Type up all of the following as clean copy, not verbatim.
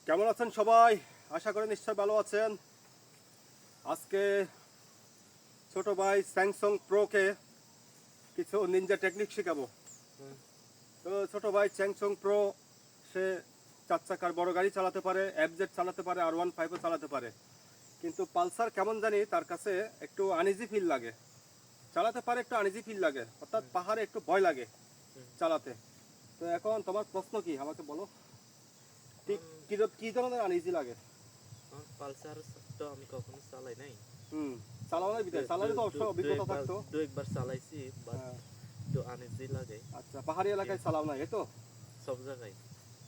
কেমন আছেন সবাই? আশা করি নিশ্চয় ভালো আছেন। আজকে ছোট ভাই স্যামসাং প্রোকে কিছু নিনজা টেকনিক শেখাবো। তো ছোট ভাই স্যামসাং প্রো সে 4 চাকার বড় গাড়ি চালাতে পারে, এফজেড চালাতে পারে, R15ও চালাতে পারে, কিন্তু পালসার কেমন জানি তার কাছে একটু আনইজি ফিল লাগে। চালাতে পারে, একটু আনইজি ফিল লাগে, অর্থাৎ পাহাড়ে একটু ভয় লাগে চালাতে। তো এখন তোমার প্রশ্ন কি আমাকে বলো, ঠিক কি ধরনের আনইজি লাগে? পালসার তো আমি কখনো চালাই নাই। চালানোর ভিতরে চালালে তো অবশ্যই অভিজ্ঞতা থাকতো। দু একবার চালাইছি, বাট হ্যাঁ। একটু আনইজি লাগে আচ্ছা, পাহাড়ি এলাকায় চালাও না, এই তো? সব জায়গায়।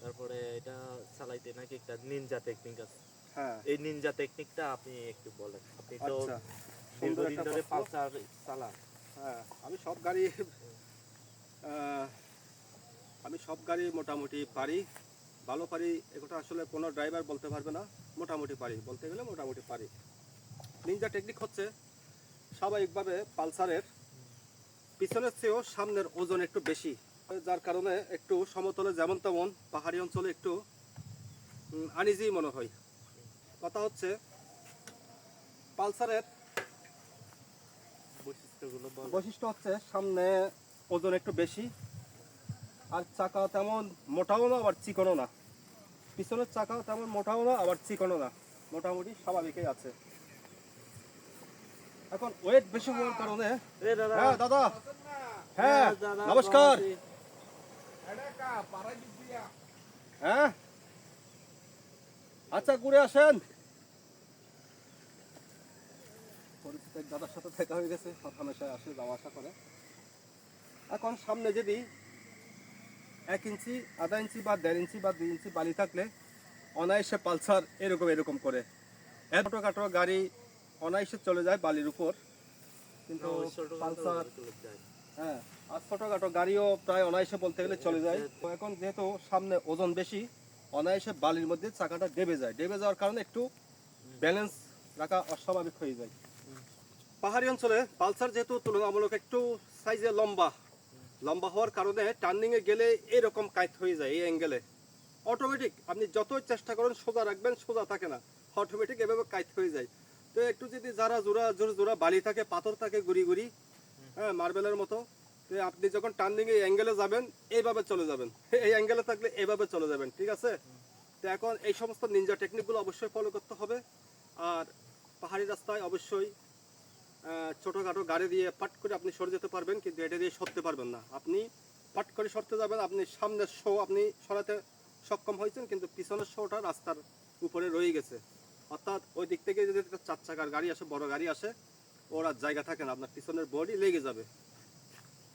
তারপরে এটা চালাইতে নাকি একটা নিনজা টেকনিক আছে। হ্যাঁ। এই নিনজা টেকনিকটা আপনি একটু বলেন। আপনি তো আচ্ছা, সুন্দর দীর্ঘদিন একটা ধরে প্রশ্ন। পালসার চালান। হ্যাঁ, আহ, আমি সব গাড়ি মোটামুটি পারি, ভালো পারি। এটা আসলে কোনো ড্রাইভার বলতে পারবে না। মোটামুটি পারি, বলতে গেলে মোটামুটি পারি। নিনজা টেকনিক হচ্ছে স্বাভাবিকভাবে পালসারের পিছনের চেয়েও সামনের ওজন একটু বেশি, যার কারণে একটু সমতলে যেমন তেমন, পাহাড়ি অঞ্চলে একটু আনইজি মনে হয়। কথা হচ্ছে পালসারের বৈশিষ্ট্যগুলো বলেন। বৈশিষ্ট্য হচ্ছে সামনে ওজন একটু বেশি, আর চাকা তেমন মোটাও না আবার চিকনও না। পিছনের চাকাও তেমন মোটাও না আবার চিকনও না, মোটামুটি স্বাভাবিকই আছে। এখন ওয়েট বেশি হওয়ার কারণে। এ দাদা। হ্যাঁ দাদা, হ্যাঁ দাদা, নমস্কার। ভালো আছি। হ্যাঁ, আচ্ছা ঘুরে আসেন। পরিচিত এক দাদার সাথে দেখা হয়ে গেছে, হামেশায় আসে, যাওয়া আসা করে। এখন সামনে যদি 1 ইঞ্চি, আধা ইঞ্চি বা 1.5 ইঞ্চি বা 2 ইঞ্চি বালি থাকলে অনায়াসে পালসার এরকম এরকম করে ছোটোখাটো গাড়ি অনায়াসে চলে যায় বালির উপর, কিন্তু ওই ছোটখাটো পালসার, গাড়িগুলো যায়। হ্যাঁ, আর ছোটোখাটো গাড়িও প্রায় অনায়াসে বলতে গেলে চলে যায়। তো এখন যেহেতু সামনে ওজন বেশি, অনায়াসে বালির মধ্যে চাকাটা ডেবে যায়। ডেবে যাওয়ার কারণে একটু ব্যালেন্স রাখা অস্বাভাবিক হয়ে যায়। পাহাড়ি অঞ্চলে পালসার যেহেতু তুলনামূলক একটু সাইজে লম্বা, লম্বা হওয়ার কারণে টার্নিংয়ে গেলে এরকম কাইত হয়ে যায়। এই অ্যাঙ্গেলে অটোমেটিক আপনি যতই চেষ্টা করেন সোজা রাখবেন, সোজা থাকে না, অটোমেটিক এভাবে কাইত হয়ে যায়। তো একটু যদি যারা জোড়া বালি থাকে, পাথর থাকে গুড়ি গুড়ি, হ্যাঁ, মার্বেলের মতো, তো আপনি যখন টার্নিংয়ে অ্যাঙ্গেলে যাবেন এইভাবে চলে যাবেন, এই অ্যাঙ্গেলে থাকলে এইভাবে চলে যাবেন, ঠিক আছে? তো এখন এই সমস্ত নিনজা টেকনিকগুলো অবশ্যই ফলো করতে হবে। আর পাহাড়ি রাস্তায় অবশ্যই ছোটোখাটো গাড়ি দিয়ে পাট করে আপনি সরে যেতে পারবেন, কিন্তু এটা দিয়ে সরতে পারবেন না। আপনি পাট করে সরতে যাবেন, আপনি সামনের শো আপনি সরাতে সক্ষম হয়েছেন, কিন্তু পিছনের শোটা রাস্তার উপরে রয়ে গেছে। অর্থাৎ ওই দিক থেকে যদি একটা 4 চাকার গাড়ি আসে, বড় গাড়ি আসে, ওর আর জায়গা থাকে না, আপনার পিছনের বডি লেগে যাবে।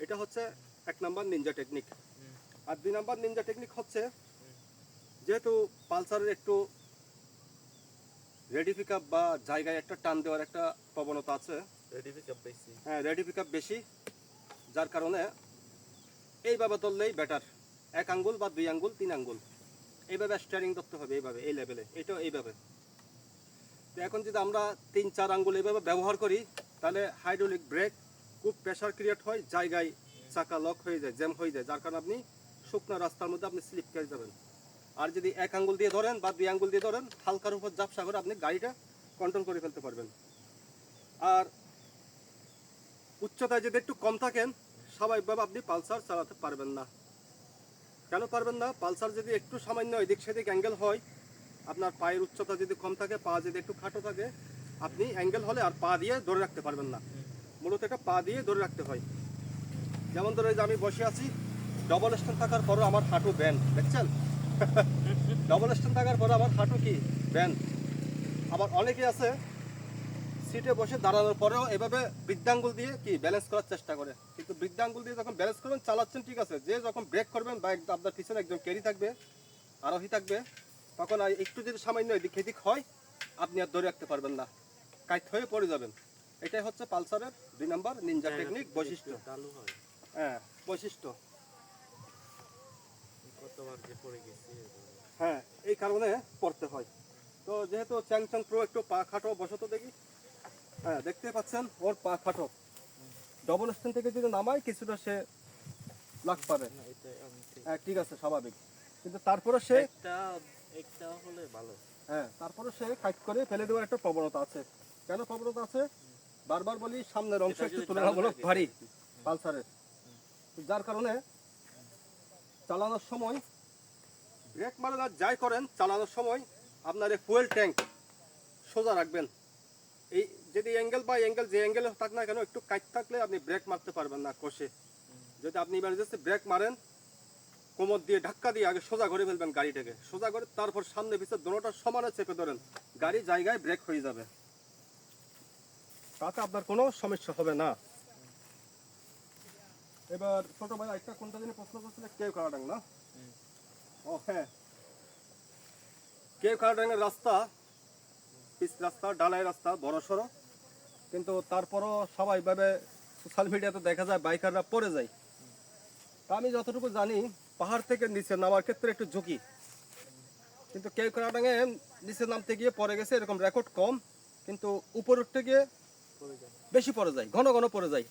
এটা হচ্ছে 1 নাম্বার নিনজা টেকনিক। আর 2 নাম্বার নিনজা টেকনিক হচ্ছে, যেহেতু পালসারের একটু রেডি পিক আপ বা জায়গায় একটা টান দেওয়ার একটা প্রবণতা আছে। রেডি পিকআপ বেশি। হ্যাঁ, রেডি পিক আপ বেশি, যার কারণে এইভাবে ধরলেই বেটার। 1 আঙ্গুল বা 2 আঙ্গুল, 3 আঙ্গুল এইভাবে স্টিয়ারিং ধরতে হবে, এইভাবে, এই লেভেলে, এটাও এইভাবে। তো এখন যদি আমরা 3-4 আঙ্গুল এইভাবে ব্যবহার করি, তাহলে হাইড্রোলিক ব্রেক খুব প্রেশার ক্রিয়েট হয়, জায়গায় চাকা লক হয়ে যায়, জ্যাম হয়ে যায়, যার কারণে আপনি শুকনো রাস্তার মধ্যে আপনি স্লিপ খেয়ে যাবেন। আর যদি 1 আঙ্গুল দিয়ে ধরেন বা 2 আঙ্গুল দিয়ে ধরেন, হালকার উপর ঝাপসা করে আপনি গাড়িটা কন্ট্রোল করে ফেলতে পারবেন। আর উচ্চতায় যদি একটু কম থাকেন, স্বাভাবিকভাবে আপনি পালসার চালাতে পারবেন না। কেন পারবেন না? পালসার যদি একটু সামান্য এদিক সেদিক অ্যাঙ্গেল হয়, আপনার পায়ের উচ্চতা যদি কম থাকে, পা যদি একটু খাটো থাকে, আপনি অ্যাঙ্গেল হলে আর পা দিয়ে ধরে রাখতে পারবেন না। মূলত এটা পা দিয়ে ধরে রাখতে হয়। যেমন ধরে যে আমি বসে আছি, ডবল স্ট্যান্ড থাকার পরও আমার হাঁটু ব্যান, দেখছেন? ডবল স্ট্যান্ড থাকার পরও আমার হাঁটু কি ব্যান। আবার অনেকে আছে সিটে বসে দাঁড়ানোর পরেও এভাবে বৃদ্ধাঙ্গুল দিয়ে কি ব্যালেন্স করার চেষ্টা করে, কিন্তু বৃদ্ধাঙ্গুল দিয়ে যখন ব্যালেন্স করবেন, চালাচ্ছেন ঠিক আছে, যে যখন ব্রেক করবেন বা আপনার পিছনে একজন ক্যারি থাকবে, আরোহী থাকবে, তখন আর একটু যদি সামান্য এদিক এদিক হয়, আপনি আর ধরে রাখতে পারবেন না, কাইট হয়ে পড়ে যাবেন। এটাই হচ্ছে পালসারের 2 নাম্বার নিনজা টেকনিক বৈশিষ্ট্য। চালু হয়। হ্যাঁ, বৈশিষ্ট্য। কতবার যে পড়ে গেছি। হ্যাঁ, এই কারণে পড়তে হয়। তো যেহেতু স্যামসাং প্রো একটু পা খাটো, বসত দেখি, হ্যাঁ দেখতে পাচ্ছেন ওর পা খাটো, ডবল স্ট্যান্ড থেকে যদি নামায় কিছুটা সে লাগ পাবে, না, এটা আমি ঠিক। হ্যাঁ ঠিক আছে, স্বাভাবিক, কিন্তু তারপরে সে একটা একটা হলে ভালো। হ্যাঁ, তারপরে সে কাট করে ফেলে দেওয়ার একটা প্রবণতা আছে। কেন প্রবণতা আছে? বারবার বলি সামনের অংশ এটা একটু যদি তুলনামূলক ডাউন থাকে ভারী আর কি। পালসারের, যার কারণে চালানোর সময় ব্রেক মারেন আর যাই করেন চালানোর সময় আপনার এই ফুয়েল ট্যাঙ্ক সোজা রাখবেন। এই যদি অ্যাঙ্গেল বা অ্যাঙ্গেল যে অ্যাঙ্গেলে থাক না কেন একটু কাট থাকলে আপনি ব্রেক মারতে পারবেন না কষে। যদি আপনি ইমার্জেন্সি ব্রেক মারেন কোমর দিয়ে ধাক্কা দিয়ে আগে সোজা করে ফেলবেন গাড়িটাকে, সোজা করে তারপর সামনে পিছনে দোনোটা সমানে চেপে ধরেন, গাড়ি জায়গায় ব্রেক হয়ে যাবে, তাতে আপনার কোনো সমস্যা হবে না। এবার ছোট ভাই একটা কোনটা দিনে প্রশ্ন করছিল, কেউ কারাডাং না? ও হ্যাঁ, কেউ কারাডাঙ্গের রাস্তা পিচ রাস্তা, ডালাই রাস্তা, বড় সড়ো, কিন্তু তারপরও সবাই ভাবে সোশ্যাল মিডিয়াতে দেখা যায় বাইকাররা পড়ে যায়। তা আমি যতটুকু জানি পাহাড় থেকে নিচে নামার ক্ষেত্রে একটু ঝুঁকি, কিন্তু কেউ কারাডাঙ্গে নিচে নামতে গিয়ে পড়ে গেছে এরকম রেকর্ড কম, কিন্তু উপর উঠতে গিয়ে বেশি পড়ে যায়, ঘন ঘন পড়ে যায়।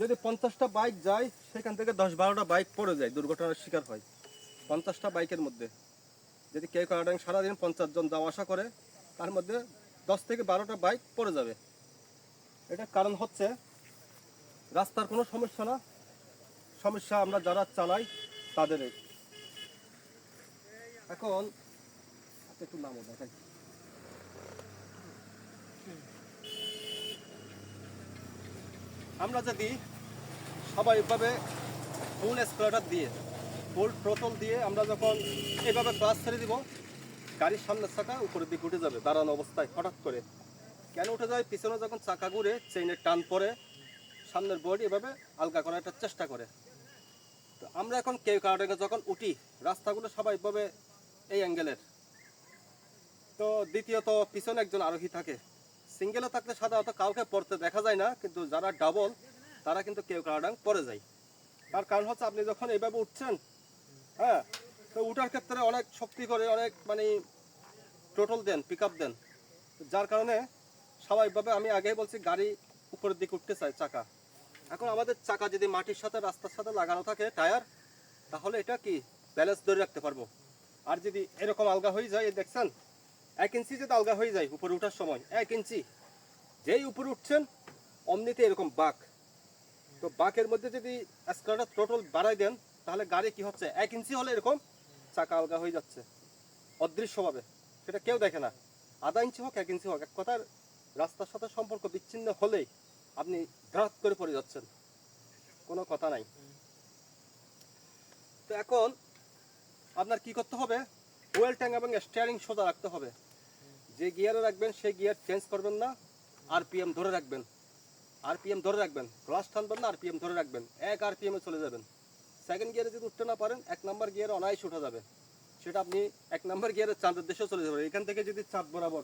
যদি 50টা বাইক যায় সেখান থেকে 10-12টা বাইক পড়ে যায়, দুর্ঘটনার শিকার হয়। 50টা বাইকের মধ্যে যদি কেউ কারাডাং সারাদিন 50 জন যাওয়া আসা করে, তার মধ্যে 10 থেকে 12টা বাইক পড়ে যাবে। এটার কারণ হচ্ছে রাস্তার কোনো সমস্যা না, সমস্যা আমরা যারা চালাই তাদেরই। এখন একটু নামও দেখেন, আমরা যদি স্বাভাবিকভাবে ফুল স্প্লেটার দিয়ে ফুল থ্রোটল দিয়ে আমরা যখন এইভাবে ক্লাস ছেড়ে দিব, গাড়ির সামনের চাকা উপরের দিকে উঠে যাবে দাঁড়ানো অবস্থায়। হঠাৎ করে কেন উঠে যায়? পিছনে যখন চাকা ঘুরে চেইনের টান পরে সামনের বডি এভাবে আলগা করার একটা চেষ্টা করে। তো আমরা এখন কেউ কারণে যখন উঠি রাস্তাগুলো স্বাভাবিকভাবে এই অ্যাঙ্গেলের, তো দ্বিতীয়ত পিছনে একজন আরোহী থাকে। সিঙ্গেলে থাকলে সাধারণত কাউকে পড়তে দেখা যায় না, কিন্তু যারা ডাবল তারা কিন্তু কেউ কারাডাং পড়ে যায়। তার কারণ হচ্ছে আপনি যখন এইভাবে উঠছেন, হ্যাঁ, তো উঠার ক্ষেত্রে অনেক শক্তি করে অনেক মানে টোটাল দেন, পিক আপ দেন, যার কারণে স্বাভাবিকভাবে আমি আগেই বলছি গাড়ি উপরের দিকে উঠতে চায় চাকা। এখন আমাদের চাকা যদি মাটির সাথে রাস্তার সাথে লাগানো থাকে টায়ার, তাহলে এটা কি ব্যালেন্স ধরে রাখতে পারবো। আর যদি এরকম আলগা হয়ে যায়, এই দেখছেন 1 ইঞ্চি যদি আলগা হয়ে যায় উপরে ওঠার সময়, 1 ইঞ্চি যেই উপরে উঠছেন অমনিতে এরকম বাঁক, তো বাঁকের মধ্যে যদি স্ক্রাটার থ্রোটল বাড়াই দেন তাহলে গাড়ি কি হচ্ছে 1 ইঞ্চি হলে এরকম চাকা আলগা হয়ে যাচ্ছে অদৃশ্যভাবে, সেটা কেউ দেখে না। আধা ইঞ্চি হোক 1 ইঞ্চি হোক, এক কথার রাস্তার সাথে সম্পর্ক বিচ্ছিন্ন হলেই আপনি ধরাত করে পড়ে যাচ্ছেন, কোনো কথা নাই। তো এখন আপনার কি করতে হবে? ওয়েল ট্যাঙ্ক এবং স্টিয়ারিং সোজা রাখতে হবে। যে গিয়ারে রাখবেন সেই গিয়ার চেঞ্জ করবেন না, আরপিএম ধরে রাখবেন, আরপিএম ধরে রাখবেন, ক্লাস টানবেন না, আরপিএম ধরে রাখবেন, 1 আরপিএমে চলে যাবেন। সেকেন্ড গিয়ারে যদি উঠতে না পারেন 1 নাম্বার গিয়ারে অনায়াসে উঠা যাবে, সেটা আপনি 1 নাম্বার গিয়ারে চাঁদের দেশেও চলে যাবেন। এখান থেকে যদি চাঁদ বরাবর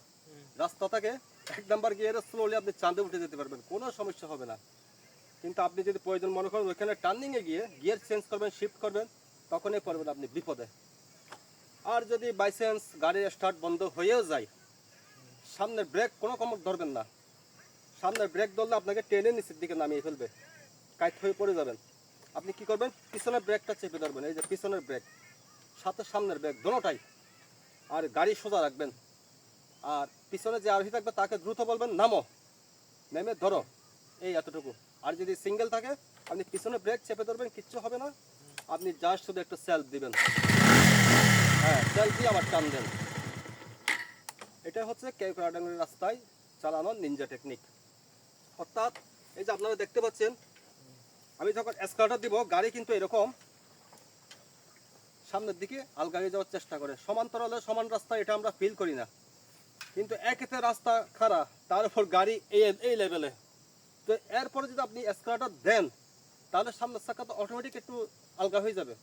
রাস্তা থাকে 1 নাম্বার গিয়ারে স্লোলি আপনি চাঁদে উঠে যেতে পারবেন, কোনো সমস্যা হবে না। কিন্তু আপনি যদি প্রয়োজন মনে করেন ওইখানে টার্নিংয়ে গিয়ে গিয়ার চেঞ্জ করবেন, শিফট করবেন, তখনই পড়বেন আপনি বিপদে। আর যদি বাই চান্স গাড়ির স্টার্ট বন্ধ হয়েও যায়, সামনের ব্রেক কোনো কমর ধরবেন না। সামনের ব্রেক ধরলে আপনাকে টেনে নিচের দিকে নামিয়ে ফেলবে, কাইট হয়ে পড়ে যাবেন। আপনি কি করবেন? পিছনের ব্রেকটা চেপে ধরবেন, এই যে পিছনের ব্রেক সাথে সামনের ব্রেক দোনোটাই, আর গাড়ি সোজা রাখবেন। আর পিছনে যে আরোহী থাকবে তাকে দ্রুত বলবেন নামো, নেমে ধরো, এই এতটুকু। আর যদি সিঙ্গেল থাকে আপনি পিছনে ব্রেক চেপে ধরবেন, কিচ্ছু হবে না। আপনি জাস্ট শুধু একটু সেলফ দিবেন, হ্যাঁ সেলফ দিয়ে আবার টান দেন। এটা হচ্ছে কেউ কারাডাঙ্গের রাস্তায় চালানোর নিনজা টেকনিক। অর্থাৎ এই যে আপনারা দেখতে পাচ্ছেন, আমি যখন স্কার্টার দিব গাড়ি কিন্তু এরকম সামনের দিকে আলগা হয়ে যাওয়ার চেষ্টা করে। সমান্তরালে সমান রাস্তা এটা আমরা ফিল করি না, কিন্তু একেতে রাস্তা খারাপ, তার উপর গাড়ি এই লেভেলে, তো এরপরে যদি আপনি স্কার্টার দেন তাহলে সামনের চাকা তো অটোমেটিক একটু আলগা হয়ে যাবে।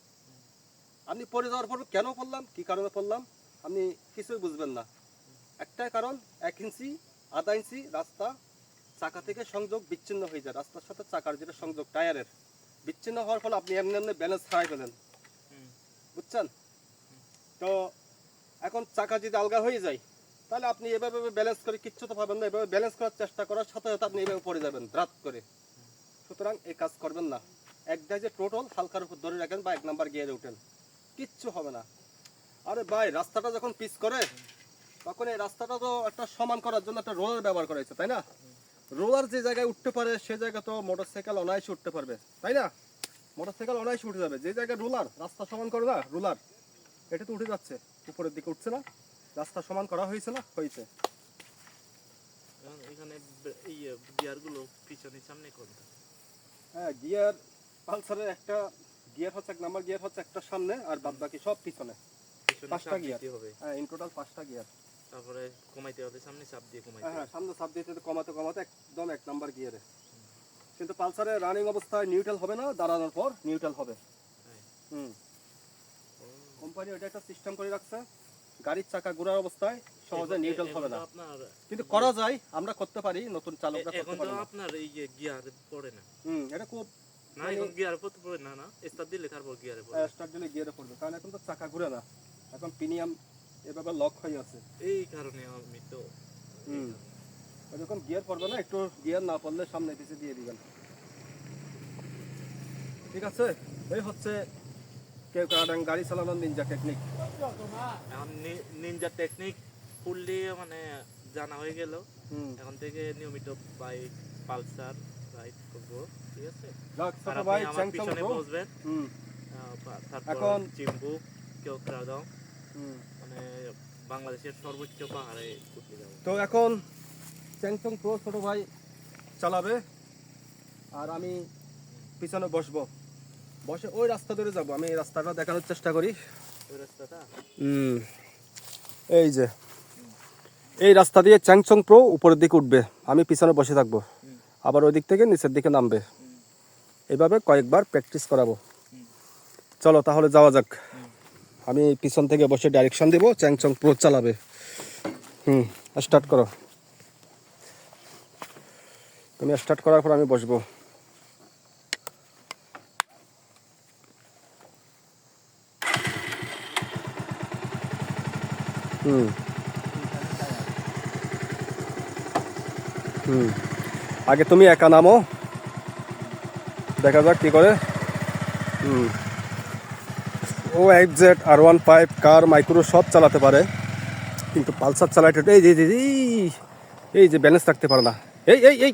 আপনি পড়ে যাওয়ার পর কেন পড়লাম, কি কারণে পড়লাম আপনি কিছুই বুঝবেন না। একটাই কারণ, 1 ইঞ্চি আধা ইঞ্চি রাস্তা চাকা থেকে সংযোগ বিচ্ছিন্ন হয়ে যায়, রাস্তার সাথে চাকার যেটা সংযোগ টায়ারের বিচ্ছিন্ন হওয়ার ফলে আপনি এমনি এমনি ব্যালেন্স হারাই ফেলেন, বুঝছেন? তো এখন চাকা যদি আলগা হয়ে যায় তাহলে আপনি এভাবে ব্যালেন্স করে কিচ্ছু তো পাবেন না, এভাবে ব্যালেন্স করার চেষ্টা করার সাথে সাথে আপনি এভাবে পড়ে যাবেন রাত করে। সুতরাং এই কাজ করবেন না, একটাই যে টোটাল হালকার উপর ধরে রাখেন বা 1 নাম্বার গিয়ারে উঠেন, কিচ্ছু হবে না। আরে ভাই রাস্তাটা যখন পিচ করে তখন এই রাস্তাটা তো একটা সমান করার জন্য একটা রোলার ব্যবহার করা হয়েছে, তাই না? রোলার যে জায়গায় উঠতে পারে সে জায়গা তো মোটরসাইকেল অনায়াসে উঠতে পারবে, তাই না? মোটরসাইকেল অনায়াসে উঠে যাবে। যে জায়গায় রোলার রাস্তা সমান করে না, রোলার এটা তো উঠে যাচ্ছে, উপরের দিকে উঠছে না, রাস্তা সমান করা হয়েছে না, হয়েছে। এখন এখানে এই গিয়ার গুলো পিছনে সামনে কোনটা? হ্যাঁ, গিয়ার পালসারের একটা গিয়ার হচ্ছে, এক নাম্বার গিয়ার হচ্ছে একটা সামনে, আর বাদ বাকি সব পিছনে। পিছনে 5টা চাপ গিয়ার দিতে হবে, হ্যাঁ, ইন টোটাল 5টা গিয়ার। তারপরে কমাইতে হবে, সামনে চাপ দিয়ে কমাইতে হ্যাঁ হবে। হ্যাঁ, সামনে চাপ দিতে দিতে কমাতে কমাতে একদম এক নাম্বার গিয়ারে। কিন্তু পালসারে রানিং অবস্থায় নিউট্রাল হবে না, দাঁড়ানোর পর নিউট্রাল হবে। হ্যাঁ। হুম, ও, কোম্পানি ওটা একটা সিস্টেম করে রাখছে, গাড়ির চাকা ঘোরার অবস্থায় সহজে নিউট্রাল হবে না। এখন তো আপনার কিন্তু করা যায়, আমরা করতে পারি, নতুন চালকরা এখন করতে তো পারে না। আপনার এই যে গিয়ার পড়ে না। এটা খুব না, এখন গিয়ার পড়ে না, না স্টার্ট দিলে তারপর গিয়ারে পড়ে। স্টার্ট দিলে গিয়ারে পড়বে, কারণ এখন তো চাকা ঘুরে না, এখন প্রিমিয়াম এভাবে লক হয়ে আছে। এই কারণে আমি তো যখন গিয়ার পড়বে না, একটু গিয়ার না পড়লে সামনে পিছিয়ে দিয়ে দিবেন। ঠিক আছে, এই হচ্ছে কেউ কারণ গাড়ি চালানোর নিনজা টেকনিক। এখন নিনজা টেকনিক ফুললি মানে জানা হয়ে গেল। হুম, এখন থেকে নিয়মিত বাইক পালসার রাইড করবো, ঠিক আছে? যাক আর ছোট আপনি ভাই আমার চ্যাংচং পিছনে ব্রো। বসবেন। হুম, তারপর এখন- চিম্বু কেউ দাও, হুম। মানে বাংলাদেশের সর্বোচ্চ পাহাড়ে উঠতে যাবো। তো এখন চ্যাংচং প্রো ছোট ভাই চালাবে, আর আমি পিছনে বসবো, বসে ওই রাস্তা ধরে যাব। আমি এই রাস্তাটা দেখানোর চেষ্টা করি। ওই রাস্তাটা এই যে এই রাস্তা দিয়ে চ্যাংচং প্রো উপরের দিকে উঠবে, আমি পিছনে বসে থাকবো, আবার ওই দিক থেকে নিচের দিকে নামবে। এইভাবে কয়েকবার প্র্যাকটিস করাবো। চলো তাহলে যাওয়া যাক। আমি পিছন থেকে বসে ডাইরেকশন দেবো, চ্যাংচং প্রো চালাবে। স্টার্ট করো। তুমি স্টার্ট করার পর আমি বসবো। আগে তুমি একা নামো, দেখা যাক কি করে। ও XZ R15 কার মাইক্রো সব চালাতে পারে, কিন্তু পালসার চালাইতে এই যে ব্যালেন্স রাখতে পারে না। এই এই এই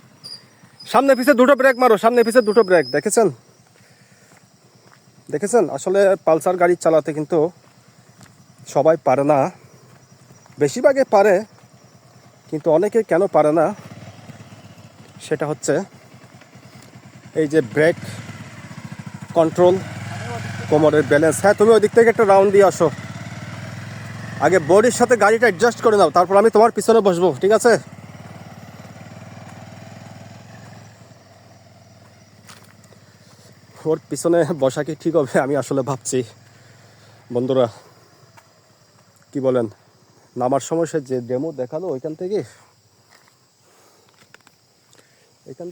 সামনে পিছে দুটো ব্রেক মারো, সামনে পিছে দুটো ব্রেক। দেখেছেন দেখেছেন আসলে পালসার গাড়ি চালাতে কিন্তু সবাই পারে না, বেশিরভাগে পারে, কিন্তু অনেকে কেন পারে না সেটা হচ্ছে এই যে ব্রেক কন্ট্রোল, কোমরের ব্যালেন্স। হ্যাঁ, তুমি ওই দিক থেকে একটা রাউন্ড দিয়ে আসো, আগে বডির সাথে গাড়িটা অ্যাডজাস্ট করে নাও, তারপর আমি তোমার পিছনে বসবো, ঠিক আছে? ওর পিছনে বসা কি ঠিক হবে আমি আসলে ভাবছি। বন্ধুরা কি বলেন? নামার সময় সে যে ডেমো দেখালো এখান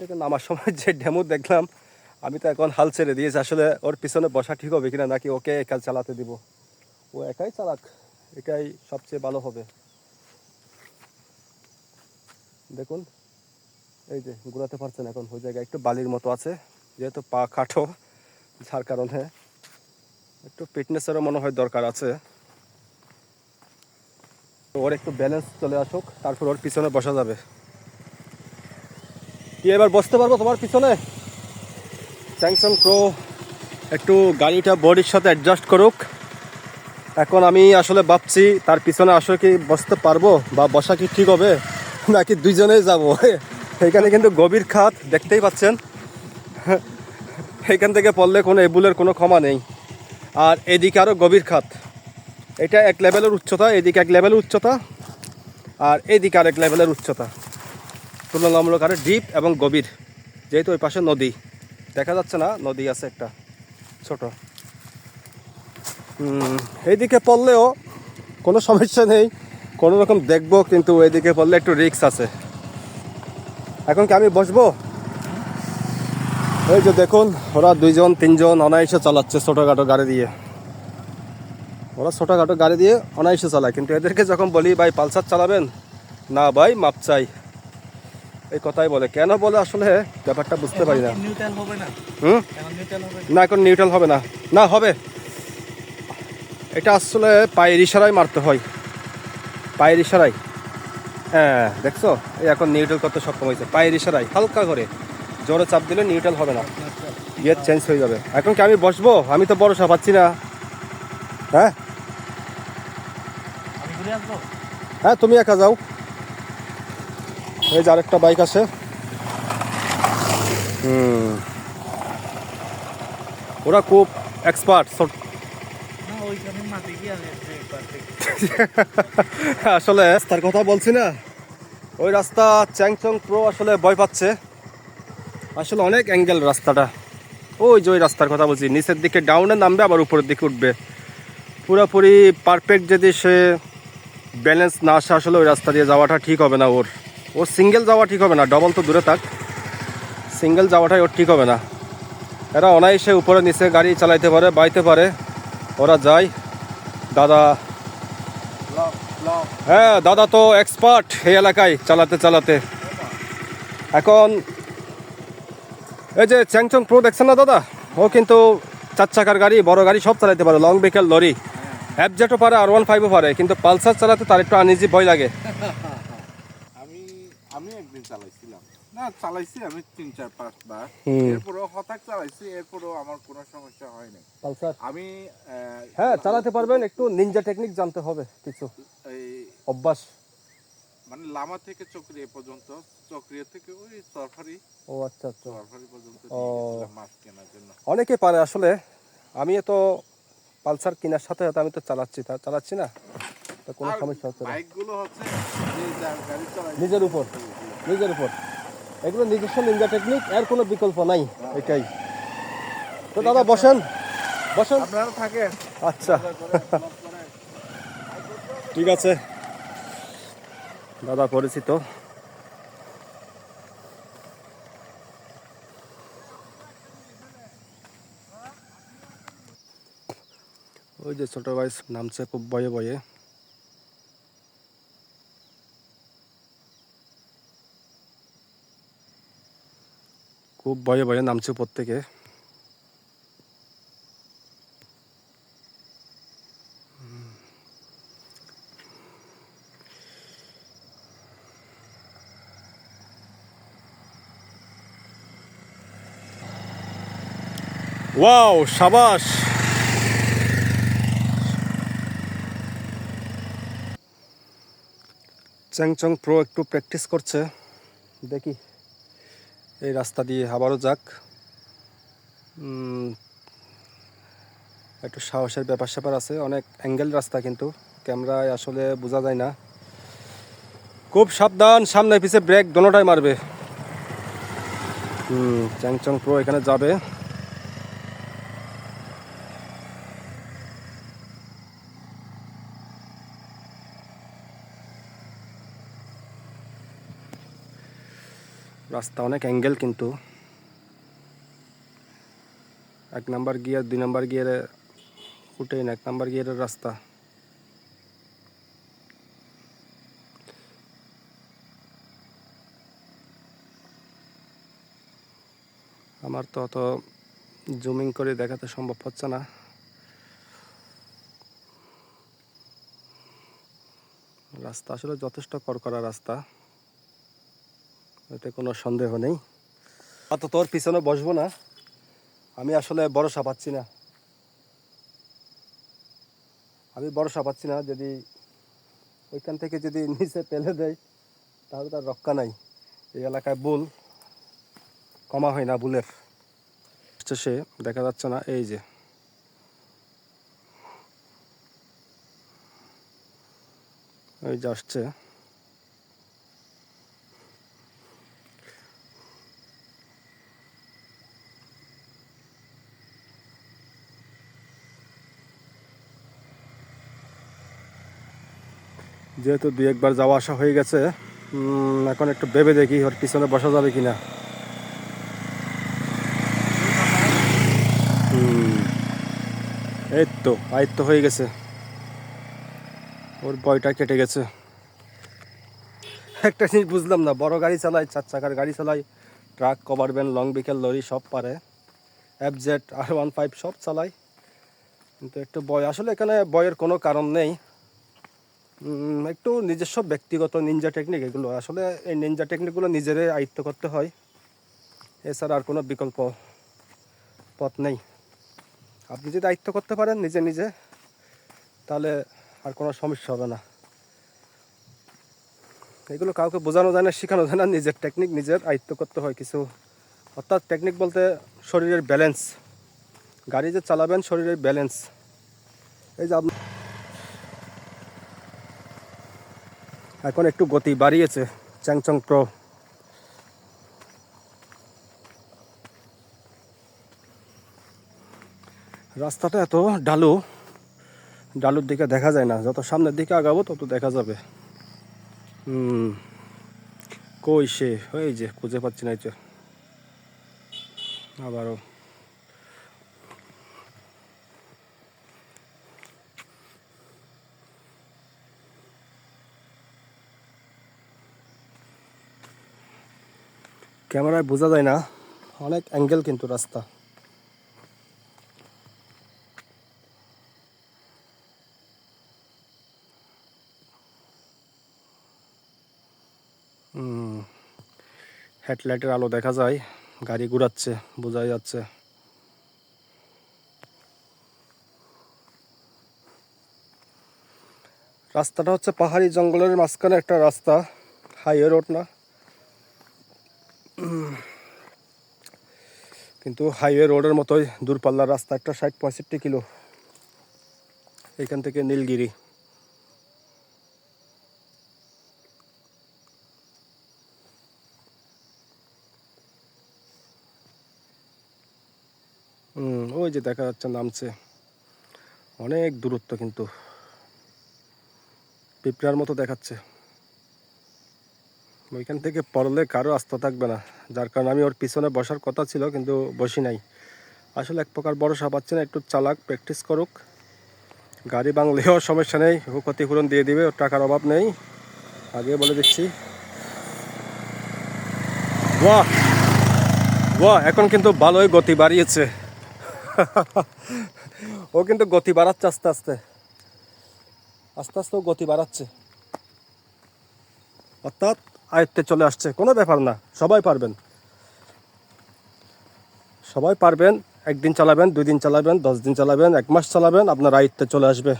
থেকে নামার সময় যে ডেমো দেখলাম, আমি তো এখন হাল ছেড়ে দিয়েছি। আসলে ওর পিছনে বসা ঠিক হবে কিনা, নাকি ওকে একা চালাতে দিব? ও একাই চালাক, একাই সবচেয়ে ভালো হবে। দেখুন এই যে ঘোরাতে পারছেন, এখন ওই জায়গায় একটু বালির মতো আছে, যেহেতু পা খাটো, যার কারণে একটু ফিটনেসেরও মনে হয় দরকার আছে। ওর একটু ব্যালেন্স চলে আসুক, তারপর ওর পিছনে বসা যাবে। কি এবার বসতে পারবো তোমার পিছনে? চ্যাংচং প্রো একটু গাড়িটা বডির সাথে অ্যাডজাস্ট করুক। এখন আমি আসলে ভাবছি তার পিছনে আসলে কি বসতে পারবো, বা বসা কি ঠিক হবে, নাকি দুইজনেই যাব। এখানে কিন্তু গভীর খাত দেখতেই পাচ্ছেন, এখান থেকে পড়লে কোনো এবুলের কোনো ক্ষমা নেই। আর এদিকে আরও গভীর খাত, এটা এক লেভেলের উচ্চতা, এদিকে এক লেভেলের উচ্চতা, আর এদিকে আরেক লেভেলের উচ্চতা। তুলনামূলক আরও ডিপ এবং গভীর, যেহেতু ওই পাশে নদী দেখা যাচ্ছে না, নদী আছে একটা ছোট। এইদিকে পড়লেও কোনো সমস্যা নেই, কোনো রকম দেখবো, কিন্তু এইদিকে পড়লে একটু রিস্ক আছে। এখন কি আমি বসবো? এই যে দেখুন, ওরা দুইজন তিনজন অনায়াসে চালাচ্ছে ছোটোখাটো গাড়ি দিয়ে। ওরা ছোটোখাটো গাড়ি দিয়ে অনায়াসে চালায়, কিন্তু এদেরকে যখন বলি ভাই পালসার চালাবেন, না ভাই মাপ চাই, এই কথাই বলে। কেন বলে আসলে ব্যাপারটা বুঝতে পারি না। নিউট্রাল হবে না? হুম, এখন নিউট্রাল হবে না এখন নিউট্রাল হবে না, না হবে। এটা আসলে পায়ের ইশারায় মারতে হয়, পায়ের ইশারায়। হ্যাঁ দেখছো, এই এখন নিউট্রাল করতে সক্ষম হয়েছে পায়ের ইশারায়, হালকা করে, জোরে চাপ দিলে নিউট্রাল হবে না, গিয়ার চেঞ্জ হয়ে যাবে। এখন কি আমি বসবো? আমি তো ভরসা পাচ্ছি না। হ্যাঁ আমি ঘুরে আসবো। হ্যাঁ, তুমি একা যাও। এই যে আরেকটা বাইক আছে। ওরা খুব এক্সপার্ট। না ওইখানে মাটি গিয়ে আমি একবার দেখি। আসলে রাস্তার কথা বলছি না, ওই রাস্তা চ্যাংচং প্রো আসলে ভয় পাচ্ছে। আসলে অনেক অ্যাঙ্গেল রাস্তাটা। ওই যে ওই রাস্তার কথা বলছি, নিচের দিকে ডাউনে নামবে আবার উপরের দিকে উঠবে, পুরোপুরি পারফেক্ট যদি সে ব্যালেন্স না আসে আসলে ওই রাস্তা দিয়ে যাওয়াটা ঠিক হবে না। ওর সিঙ্গেল যাওয়া ঠিক হবে না, ডবল তো দূরে থাক, সিঙ্গেল যাওয়াটাই ওর ঠিক হবে না। এরা অনায়াসে উপরে নিচে গাড়ি চালাইতে পারে, বাইতে পারে, ওরা যায়। দাদা, হ্যাঁ দাদা তো এক্সপার্ট এই এলাকায় চালাতে চালাতে। এখন এই যে চ্যাংচং প্রো দেখছেন না দাদা, ও কিন্তু 4 চাকার গাড়ি, বড় গাড়ি সব চালাতে পারে, লং ভেহিকেল, লরি, FZ-ও পারে, R15-ও পারে, কিন্তু পালসার চালাতে তার একটু আনইজি ভয় লাগে। আমি একদিন চালাইছিলাম, না চালাইছি আমি 3-4-5 বার, এরপরও হঠাৎ চালাইছি, এরপরও আমার কোনো সমস্যা হয়নি। পালসার আমি হ্যাঁ চালাতে পারবেন, একটু নিনজা টেকনিক জানতে হবে কিছু, এই অভ্যাস। মানে লামা থেকে চক্রিয়া পর্যন্ত, চক্রিয়া থেকে ওই সরফারি ও আচ্ছা আচ্ছা, পর্যন্ত ও। নিয়ে গেছিলাম মাছ কেনার জন্য। অনেকে পারে আসলে। আমি তো পালসার কেনার সাথে সাথে আমি তো চালাচ্ছি না, তো কোনো আর সমস্যা হচ্ছে না। বাইকগুলো হচ্ছে যে যার গাড়ি চালায় নিজের উপর, নিজের উপর, এগুলো নিজস্ব নিনজা টেকনিক, এর কোনো বিকল্প নাই, এটাই তো। দাদা বসেন, বসেন। আপনারা থাকে। আচ্ছা ঠিক আছে, দাদা পরিচিত। ওই যে ছোট ভাই নামছে খুব ভয়ে ভয়ে। খুব ভয়ে ভয়ে নামছে প্রত্যেকে। ওয়াও, সাবাস। চ্যাংচং প্রো একটু প্র্যাকটিস করছে, দেখি এই রাস্তা দিয়ে আবারও যাক। একটু সাহসের ব্যাপার স্যাপার আছে, অনেক অ্যাঙ্গেল রাস্তা, কিন্তু ক্যামেরায় আসলে বোঝা যায় না। খুব সাবধান, সামনে পিছে ব্রেক দোনোটাই মারবে। চ্যাংচং প্রো এখানে যাবে। রাস্তা অনেক অ্যাঙ্গেল, কিন্তু 1 নাম্বার গিয়ার 2 নাম্বার গিয়ারে উঠেই না, 1 নাম্বার গিয়ারের রাস্তা। আমার তো অত জুমিং করে দেখাতে সম্ভব হচ্ছে না। রাস্তা আসলে যথেষ্ট করকরা রাস্তা, এতে কোনো সন্দেহ নেই। তো তোর পিছনে বসবো না, আমি আসলে ভরসা পাচ্ছি না। যদি ওইখান থেকে যদি নিচে ফেলে দেয় তাহলে তার রক্ষা নাই। এই এলাকায় বুল কমা হয় না, বুলের সে দেখা যাচ্ছে না। এই যে ওই যে আসছে, যেহেতু 2-1 বার যাওয়া আসা হয়ে গেছে, এখন একটু ভেবে দেখি ওর পিছনে বসা যাবে কিনা। আয়ত্ত হয়ে গেছে, ওর ভয়টা কেটে গেছে। একটা জিনিস বুঝলাম না, বড় গাড়ি চালায়, 4 চাকার গাড়ি চালায়, truck, cover van, long vehicle, lorry সব পারে, FZ, R15 সব চালায়, কিন্তু একটু ভয়, আসলে এখানে ভয়ের কোনো কারণ নেই। একটু নিজস্ব ব্যক্তিগত নিনজা টেকনিক এগুলো, আসলে এই নিনজা টেকনিকগুলো নিজেরাই আয়ত্ত করতে হয়, এছাড়া আর কোনো বিকল্প পথ নেই। আপনি যদি আয়ত্ত করতে পারেন নিজে নিজে, তাহলে আর কোনো সমস্যা হবে না। এগুলো কাউকে বোঝানো যায় না, শেখানো যায় না, নিজের টেকনিক নিজের আয়ত্ত করতে হয় কিছু। অর্থাৎ টেকনিক বলতে শরীরের ব্যালেন্স, গাড়ি যে চালাবেন শরীরের ব্যালেন্স। এই যে আপনি এখন একটু গতি বাড়িয়েছে চ্যাংচং প্রো। রাস্তাটা এত ঢালু, ঢালুর দিকে দেখা যায় না, যত সামনের দিকে আগাবো তত দেখা যাবে। কই সে, ওই যে খুঁজে পাচ্ছি না, এই যে আবারও। ক্যামেরায় বোঝা যায় না, অনেক অ্যাঙ্গেল কিন্তু রাস্তা। হেডলাইটের আলো দেখা যায়, গাড়ি ঘুরাচ্ছে, বোঝা যাচ্ছে। রাস্তাটা হচ্ছে পাহাড়ি জঙ্গলের মাঝখানে একটা রাস্তা, হাইওয়ে রোড না, কিন্তু হাইওয়ে রোডের মতোই দূরপাল্লার রাস্তা, একটা 60-65 কিলো এখান থেকে নীলগিরি। ওই যে দেখা যাচ্ছে নামছে, অনেক দূরত্ব, কিন্তু পিঁপড়ার মতো দেখাচ্ছে। ওইখান থেকে পড়লে কারো আস্থা থাকবে না, যার কারণে আমি ওর পিছনে বসার কথা ছিল কিন্তু বসি নাই। আসলে এক প্রকার ভরসা পাচ্ছি না, একটু চালাক, প্র্যাকটিস করুক, গাড়ি ভাঙলেও সমস্যা নেই, ও ক্ষতিপূরণ দিয়ে দিবে, ওর টাকার অভাব নেই, আগে বলে দিচ্ছি। বাহ বাহ, এখন কিন্তু ভালোই গতি বাড়িয়েছে। ও কিন্তু গতি বাড়াচ্ছে আস্তে আস্তে, আস্তে আস্তে ও গতি বাড়াচ্ছে, অর্থাৎ আয়ত্তে চলে আসছে। কোনো ব্যাপার না, সবাই পারবেন, সবাই পারবেন। একদিন চালাবেন, 2 দিন চালাবেন, 10 দিন চালাবেন, 1 মাস চালাবেন, আপনার আয়ত্তে চলে আসবে।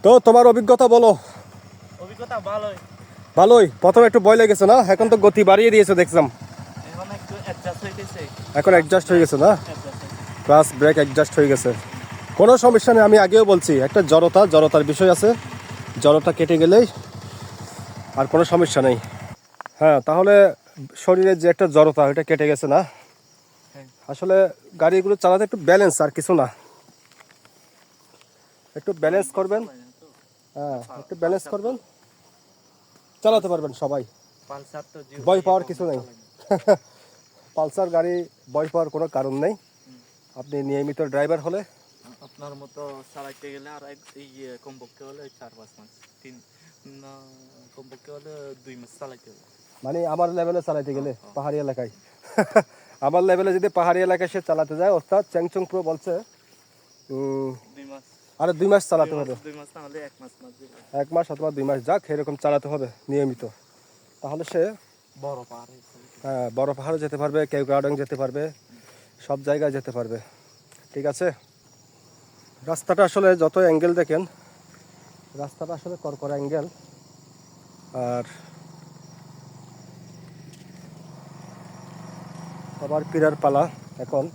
তো তোমার অভিজ্ঞতা বলো। অভিজ্ঞতা ভালোই। ভালোই, প্রথমে একটু ভয় লেগেছে না, এখন তো গতি বাড়িয়ে দিয়েছে দেখলাম। এখন একটু অ্যাডজাস্ট হয়ে গেছে। এখন অ্যাডজাস্ট হয়ে গেছে না, Adjust হয়েছে। ক্লাস ব্রেক অ্যাডজাস্ট হয়ে গেছে, কোনো সমস্যা নেই। আমি আগেও বলছি, একটা জড়তার বিষয় আছে, জড়তা কেটে গেলেই আর কোনো সমস্যা নেই। হ্যাঁ, তাহলে শরীরের যে একটা জড়তা, ওইটা কেটে গেছে না। হ্যাঁ। আসলে গাড়িগুলো চালাতে একটু ব্যালেন্স, আর কিছু না, একটু ব্যালেন্স করবেন। হ্যাঁ, একটু ব্যালেন্স করবেন, চালাতে পারবেন সবাই, পালসার তো ভয় পাওয়ার কিছু নেই। পালসার গাড়ি ভয় পাওয়ার কোনো কারণ নেই, আপনি নিয়মিত ড্রাইভার হলে। আপনার মতো চালাইতে গেলে আর কমপক্ষে হলে 4-5 মাস, কমপক্ষে হলে 2 মাস চালাইতে হবে। মানে আমার লেভেলে চালাতে গেলে পাহাড়ি এলাকায়, আমার লেভেলে যদি পাহাড়ি এলাকায় সে চালাতে যায়, অর্থাৎ চ্যাংচং প্রো বলছে 2 মাস, আরো 2 মাস চালাতে হবে, 2 মাস না হলে 1 মাস দিবে। 1 মাস অথবা 2 মাস, যাক এরকম চালাতে হবে নিয়মিত। তাহলে সে বড় পাহাড়ে বড় পাহাড়ে যেতে পারবে, কেওক্রাডং যেতে পারবে, সব জায়গায় যেতে পারবে। ঠিক আছে, রাস্তাটা আসলে যত অ্যাঙ্গেল দেখেন, রাস্তাটা আসলে করকরা অ্যাঙ্গেল। আর আবার পিরার পালা এখন।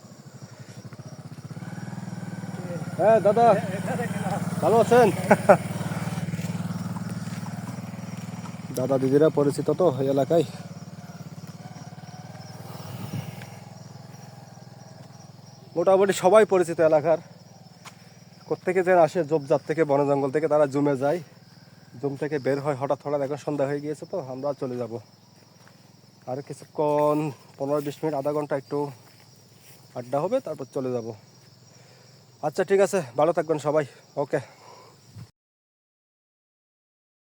হ্যাঁ দাদা, ভালো আছেন? দাদা দিদিরা পরিচিত তো এই এলাকায়। মোটামুটি সবাই পরিচিত এলাকার, কোত্থেকে যেন আসে, ঝোপঝাপ থেকে, বন জঙ্গল থেকে তারা জুমে যায়, জুম থেকে বের হয় হঠাৎ হঠাৎ। এখন সন্ধ্যা হয়ে গিয়েছে, তো আমরা চলে যাব আর কিছুক্ষণ, 15-20 মিনিট, আধা ঘন্টা একটু আড্ডা হবে, তারপর চলে যাব। আচ্ছা ঠিক আছে, ভালো থাকবেন সবাই, ওকে।